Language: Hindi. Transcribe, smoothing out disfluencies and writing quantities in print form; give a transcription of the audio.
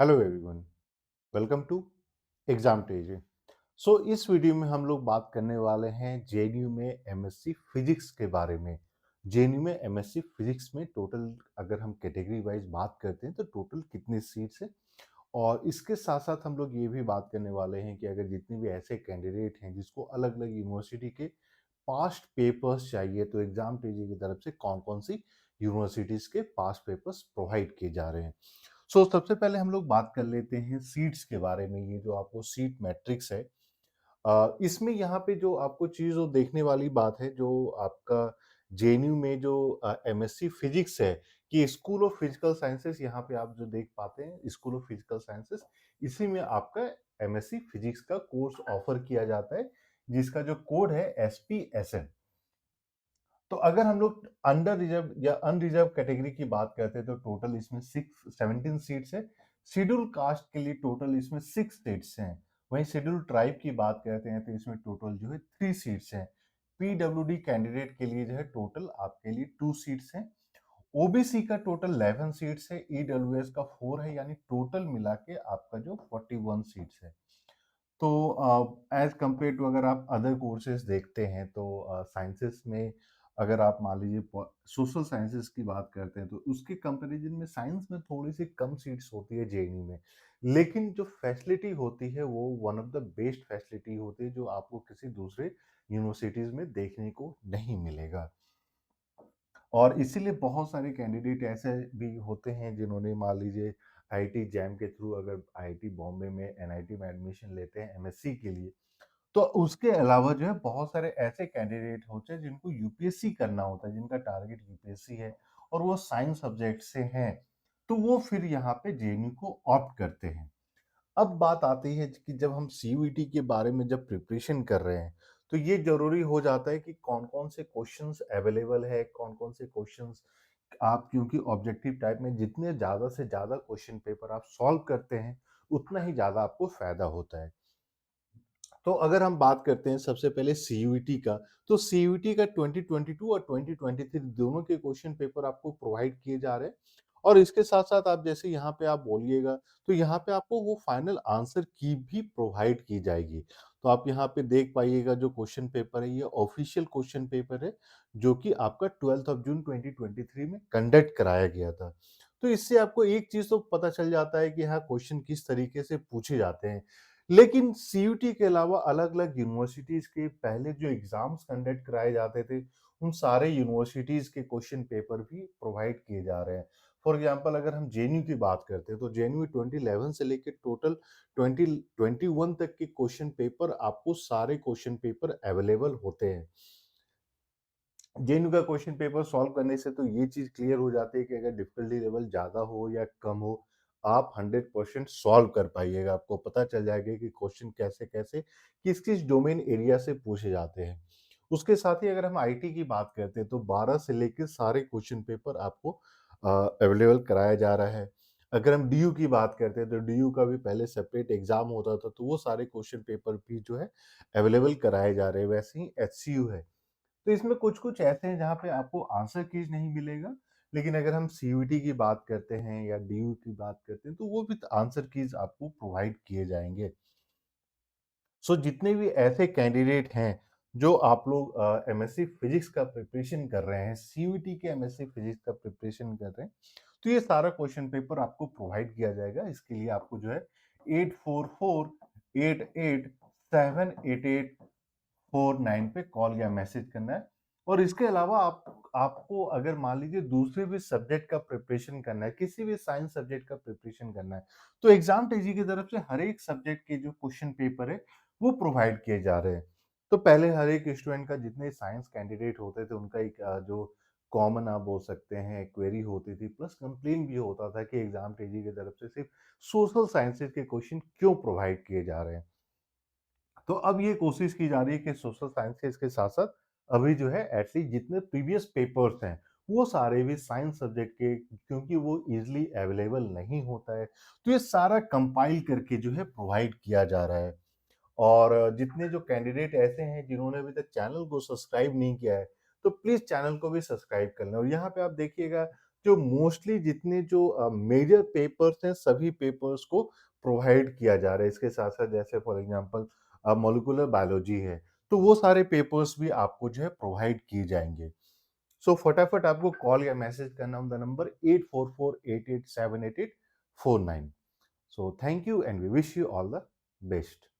Hello everyone, welcome to exam टेजी। इस वीडियो में हम लोग बात करने वाले हैं जेएनयू में एमएससी फिजिक्स के बारे में। जेएनयू में एमएससी फिजिक्स में टोटल अगर हम कैटेगरी वाइज बात करते हैं तो टोटल कितने सीट्स हैं, और इसके साथ साथ हम लोग ये भी बात करने वाले हैं कि अगर जितने भी ऐसे कैंडिडेट हैं जिसको अलग अलग यूनिवर्सिटी के पास्ट पेपर्स चाहिए तो एग्जाम टीजी की तरफ से कौन कौन सी यूनिवर्सिटीज के पास्ट पेपर्स प्रोवाइड किए जा रहे हैं। सबसे पहले हम लोग बात कर लेते हैं सीट्स के बारे में। ये जो आपको सीट मैट्रिक्स है, इसमें यहाँ पे जो आपको चीज जो देखने वाली बात है, जो आपका जेएनयू में जो एमएससी फिजिक्स है कि स्कूल ऑफ फिजिकल साइंसेस, यहाँ पे आप जो देख पाते हैं स्कूल ऑफ फिजिकल साइंसेस, इसी में आपका एमएससी फिजिक्स का कोर्स ऑफर किया जाता है जिसका जो कोड है SPSN। तो अगर हम लोग अंडर रिजर्व या अनरिजर्व कैटेगरी की बात करते हैं तो टोटल इसमें 17 सीट्स है। शेड्यूल कास्ट के लिए टोटल इसमें 6 सीट्स हैं। वहीं शेड्यूल ट्राइब की बात करते हैं तो इसमें टोटल जो है 3 सीट्स हैं। पीडब्ल्यूडी कैंडिडेट के लिए जो है टोटल आपके लिए 2 सीट्स हैं। ओबीसी का टोटल 11 सीट्स है, ईडब्ल्यूएस का 4 है, यानी टोटल मिला के आपका जो 41 सीट्स है। तो एज कंपेयर टू अगर आप अदर कोर्सेज देखते हैं तो साइंसेस में अगर आप मान लीजिए सोशल साइंसेस की बात करते हैं तो उसके कंपैरिजन में साइंस में थोड़ी सी कम सीट्स होती है जेएनयू में, लेकिन जो फैसिलिटी होती है वो one of the best facility होती है जो आपको किसी दूसरे यूनिवर्सिटीज में देखने को नहीं मिलेगा। और इसीलिए बहुत सारे कैंडिडेट ऐसे भी होते हैं जिन्होंने मान लीजिए आईआईटी जैम के थ्रू अगर आईआईटी बॉम्बे में एनआईटी में एडमिशन लेते हैं एमएससी के लिए, तो उसके अलावा जो है बहुत सारे ऐसे कैंडिडेट होते हैं जिनको यूपीएससी करना होता है, जिनका टारगेट यूपीएससी है और वो साइंस सब्जेक्ट से हैं, तो वो फिर यहाँ पे जेएनयू को ऑप्ट करते हैं। अब बात आती है कि जब हम सीयूईटी के बारे में जब प्रिपरेशन कर रहे हैं तो ये जरूरी हो जाता है कि कौन कौन से क्वेश्चंस अवेलेबल है, कौन कौन से क्वेश्चंस आप, क्योंकि ऑब्जेक्टिव टाइप में जितने ज्यादा से ज्यादा क्वेश्चन पेपर आप सॉल्व करते हैं उतना ही ज्यादा आपको फायदा होता है। तो अगर हम बात करते हैं सबसे पहले सीयूईटी का, तो सीयूईटी का 2022 और 2023 दोनों के क्वेश्चन पेपर आपको प्रोवाइड किए जा रहे हैं। और इसके साथ साथ आप जैसे यहाँ पे आप बोलिएगा तो यहाँ पे आपको वो फाइनल आंसर की भी प्रोवाइड की जाएगी। तो आप यहाँ पे देख पाइएगा जो क्वेश्चन पेपर है ये ऑफिशियल क्वेश्चन पेपर है जो कि आपका 12 जून 2023 में कंडक्ट कराया गया था। तो इससे आपको एक चीज तो पता चल जाता है कि हाँ क्वेश्चन किस तरीके से पूछे जाते हैं। लेकिन सीयूटी के अलावा अलग-अलग यूनिवर्सिटीज के पहले जो एग्जाम्स कंडक्ट कराए जाते थे, उन सारे यूनिवर्सिटीज के क्वेश्चन पेपर भी प्रोवाइड किए जा रहे हैं। फॉर एग्जांपल अगर हम जेएनयू की बात करते हैं तो जेएनयू 2011 से लेकर टोटल 2021 तक के क्वेश्चन पेपर आपको सारे क्वेश्चन पेपर अवेलेबल होते हैं। जेएनयू का क्वेश्चन पेपर सॉल्व करने से तो ये चीज क्लियर हो जाती है कि अगर डिफिकल्टी लेवल ज्यादा हो या कम हो, आप 100% सॉल्व कर पाइएगा। आपको पता चल जाएगा कि क्वेश्चन कैसे कैसे किस किस डोमेन एरिया से पूछे जाते हैं। उसके साथ ही अगर हम आईटी की बात करते हैं तो 12 से लेकर सारे क्वेश्चन पेपर आपको अवेलेबल कराया जा रहा है। अगर हम डीयू की बात करते हैं तो डीयू का भी पहले सेपरेट एग्जाम होता था, तो वो सारे क्वेश्चन पेपर भी जो है अवेलेबल कराए जा रहे हैं। वैसे ही एचसीयू है, तो इसमें कुछ-कुछ ऐसे हैं जहाँ पे आपको आंसर कीज नहीं मिलेगा, लेकिन अगर हम सीयूईटी की बात करते हैं या डीयू की बात करते हैं, तो वो भी आंसर कीज आपको प्रोवाइड किए जाएँगे। जितने भी ऐसे कैंडिडेट हैं, जो आप लोग एमएससी फिजिक्स का प्रिपरेशन कर रहे हैं, सीयूईटी के एमएससी फिजिक्स का प्रिपरेशन कर रहे हैं, तो ये सारा क्वेश्चन पेपर आपको प्रोवाइड किया जाएगा। इसके लिए आपको जो है 8448878849 पे कॉल या मैसेज करना है। और इसके अलावा आपको अगर मान लीजिए दूसरे भी सब्जेक्ट का प्रिपरेशन करना है, किसी भी साइंस सब्जेक्ट का प्रिपरेशन करना है, तो एग्जाम टेजी की तरफ से हर एक सब्जेक्ट के जो क्वेश्चन पेपर है वो प्रोवाइड किए जा रहे हैं। तो पहले हर एक स्टूडेंट का, जितने साइंस कैंडिडेट होते थे उनका एक जो कॉमन आप बोल सकते हैं क्वेरी होती थी, प्लस कंप्लेन भी होता था कि एग्जाम टेजी की तरफ से सिर्फ सोशल साइंसेज के क्वेश्चन क्यों प्रोवाइड किए जा रहे हैं। तो अब ये कोशिश की जा रही है कि सोशल साइंसेज के साथ-साथ अभी जो है एटलीस्ट जितने प्रीवियस पेपर्स हैं, वो सारे भी साइंस सब्जेक्ट के, क्योंकि वो ईज़िली अवेलेबल नहीं होता है, तो ये सारा कंपाइल करके जो है प्रोवाइड किया जा रहा है। और जितने जो कैंडिडेट ऐसे हैं जिन्होंने अभी तक चैनल को सब्सक्राइब नहीं किया है, तो प्लीज़ चैनल को भी सब्सक्राइब कर लें। और यहाँ पे आप देखिएगा जो मोस्टली जितने जो मेजर पेपर्स हैं सभी पेपर्स को प्रोवाइड किया जा रहा है। इसके साथ-साथ जैसे फॉर एग्जांपल मॉलिक्यूलर बायोलॉजी है, तो वो सारे पेपर्स भी आपको जो है प्रोवाइड किए जाएँगे। सो फटाफट आपको कॉल या मैसेज करना on the number 8448878849। So thank you and we wish you all the best.